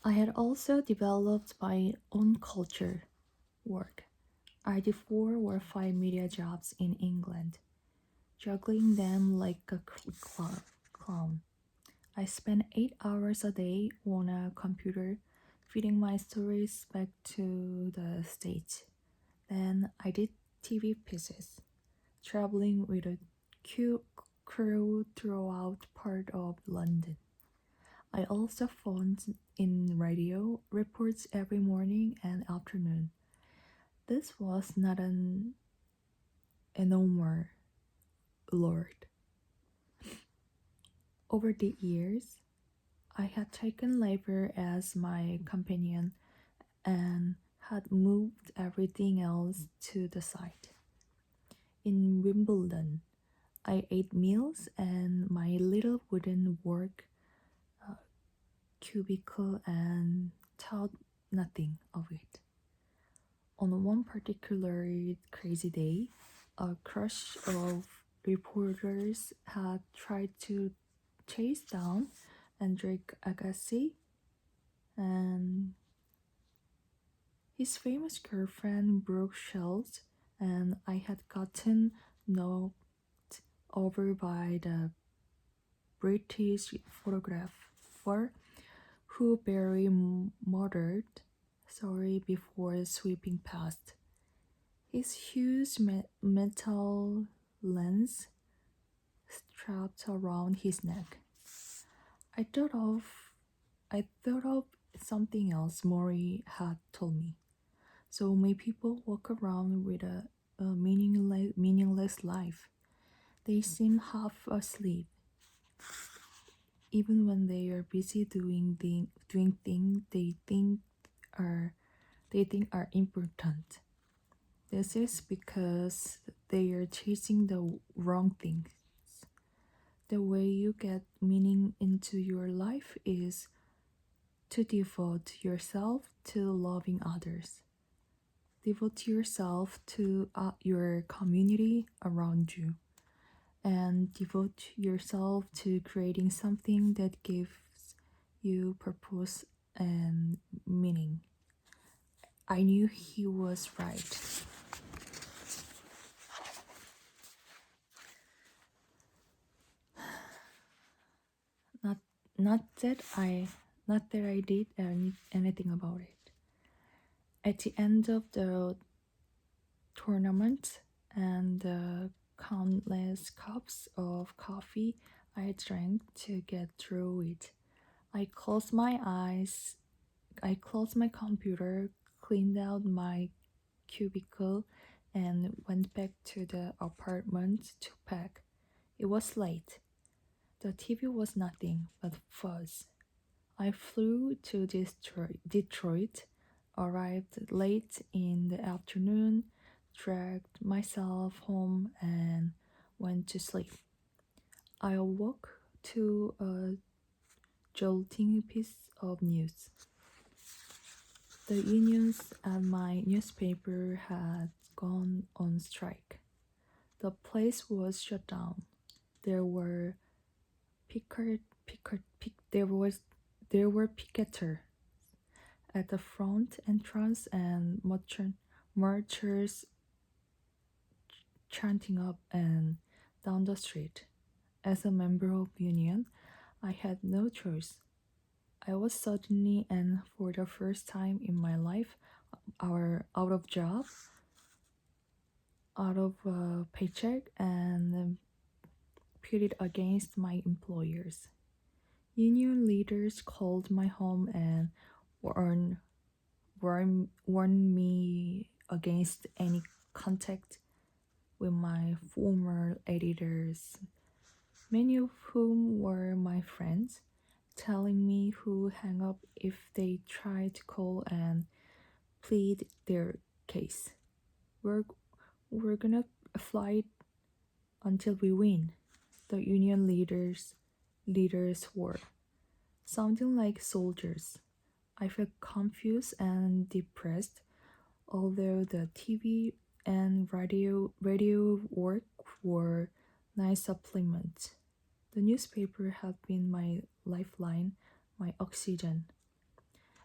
I had also developed my own culture work. I did 4 or 5 media jobs in England, juggling them like a clown. I spent 8 hours a day on a computer, feeding my stories back to the States. Then I did TV pieces, traveling with a crew throughout part of London. I also phoned in radio reports every morning and afternoon. This was not an enormous load. Over the years, I had taken labor as my companion and had moved everything else to the side. In Wimbledon, I ate meals and my little wooden work cubicle and thought nothing of it. On one particularly crazy day, a crush of reporters had tried to chase down Enrique Agassi and his famous girlfriend Brooke Shields, and I had gotten knocked over by the British photographer who barely muttered sorry before sweeping past. His huge metal lens strapped around his neck. I thought of I thought of something else Morrie had told me. So many people walk around with a meaningless life. They seem half asleep, even when they are busy doing things they think are important. This is because they are chasing the wrong things. The way you get meaning into your life is to devote yourself to loving others. Devote yourself to your community around you, and devote yourself to creating something that gives you purpose and meaning. I knew he was right. Not not that I did anything about it. At the end of the tournament and the countless cups of coffee I drank to get through it, I closed my eyes, I closed my computer, cleaned out my cubicle, and went back to the apartment to pack. It was late. The TV was nothing but fuzz. I flew to Detroit, arrived late in the afternoon, dragged myself home, and went to sleep. I awoke to a jolting piece of news. The unions at my newspaper had gone on strike. The place was shut down. There were there were picketers at the front entrance and marchers chanting up and down the street. As a member of union, I had no choice. I was suddenly and for the first time in my life out of job, out of a paycheck, and pitted against my employers. Union leaders called my home and warned me against any contact with my former editors, many of whom were my friends, telling me who hang up if they try to call and plead their case. We're gonna fight until we win. The union leaders were sounding like soldiers. I felt confused and depressed, although the TV and radio work were nice supplements. The newspaper had been my lifeline, my oxygen.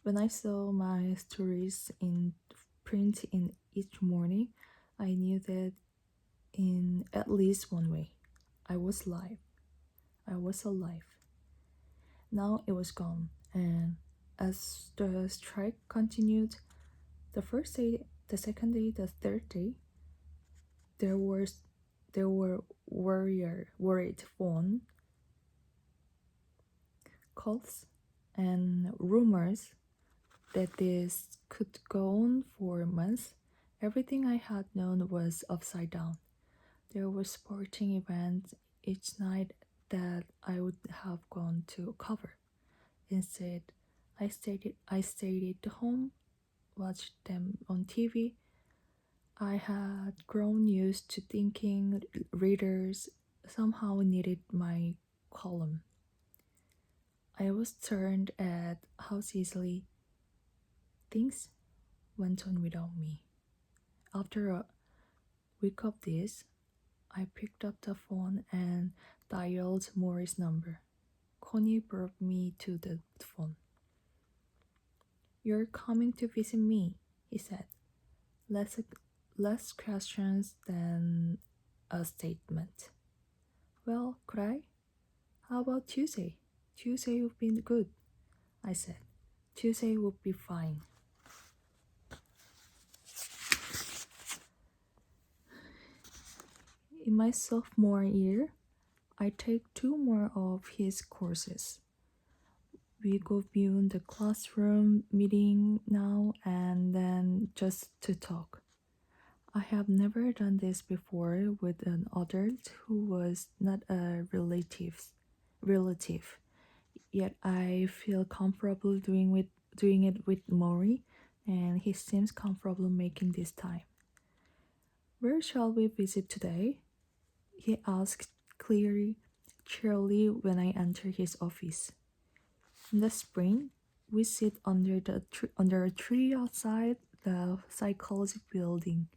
When I saw my stories in print in each morning, I knew that in at least one way, I was alive. I was alive. Now it was gone, and as the strike continued, the first day, the second day, the third day, there were worried phone calls and rumors that this could go on for months. Everything I had known was upside down. There were sporting events each night that I would have gone to cover. Instead, I stayed at home, watched them on TV. I had grown used to thinking readers somehow needed my column. I was turned at how easily things went on without me. After a week of this, I picked up the phone and dialed Morrie's number. Connie brought me to the phone. "You're coming to visit me," he said. Less questions than a statement. "Well, could I? How about Tuesday?" "Tuesday would be good," I said. "Tuesday would be fine." In my sophomore year, I take 2 more of his courses. We go beyond the classroom meeting now and then just to talk. I have never done this before with an adult who was not a relative. Yet I feel comfortable doing it with Morrie, and he seems comfortable making this time. "Where shall we visit today?" he asked cheerily when I entered his office. In the spring, we sit under a tree outside the psychology building,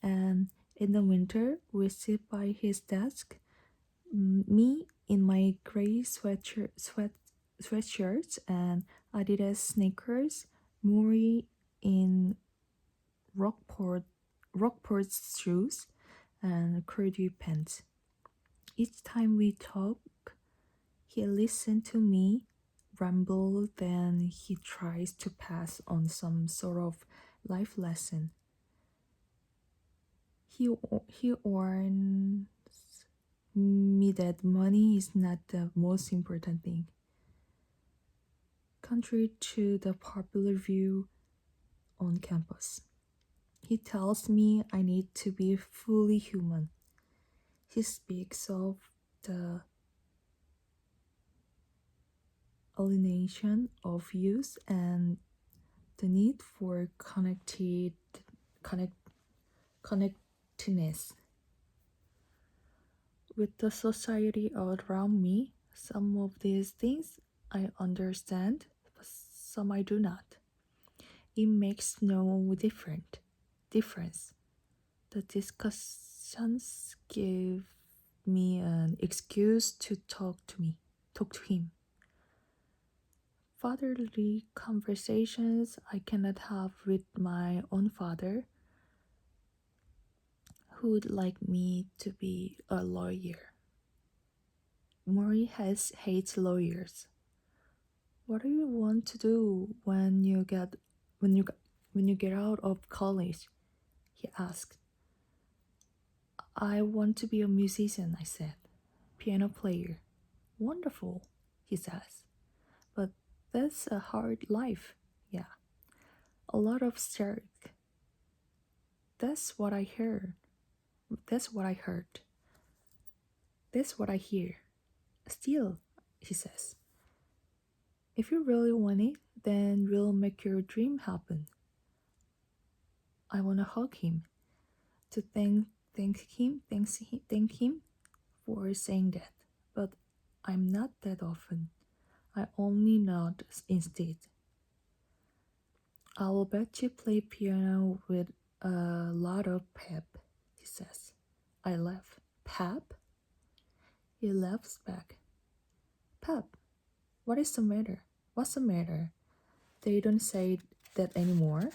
and in the winter, we sit by his desk. Me in my gray sweatshirts and Adidas sneakers, Morrie in Rockport shoes and curly pants. Each time we talk, he listens to me ramble, then he tries to pass on some sort of life lesson. He warns me that money is not the most important thing. Contrary to the popular view on campus, he tells me I need to be fully human. He speaks of the alienation of youth and the need for connectedness with the society around me. Some of these things I understand, but some I do not. It makes no difference. The discussions give me an excuse to talk to him. Fatherly conversations I cannot have with my own father, who would like me to be a lawyer. Morrie hates lawyers. "What do you want to do when you get out of college?" he asked. "I want to be a musician," I said. "Piano player." "Wonderful," he says. "But that's a hard life." "Yeah, a lot of work." That's what I heard. That's what I heard. That's what I hear. "Still," he says, "if you really want it, then we'll make your dream happen." I want to hug him, to thank him for saying that, but I'm not that often. I only nod instead. "I'll bet you play piano with a lot of pep," he says. I laugh. "Pep?" He laughs back. "Pep, what is the matter? What's the matter?" they don't say that anymore.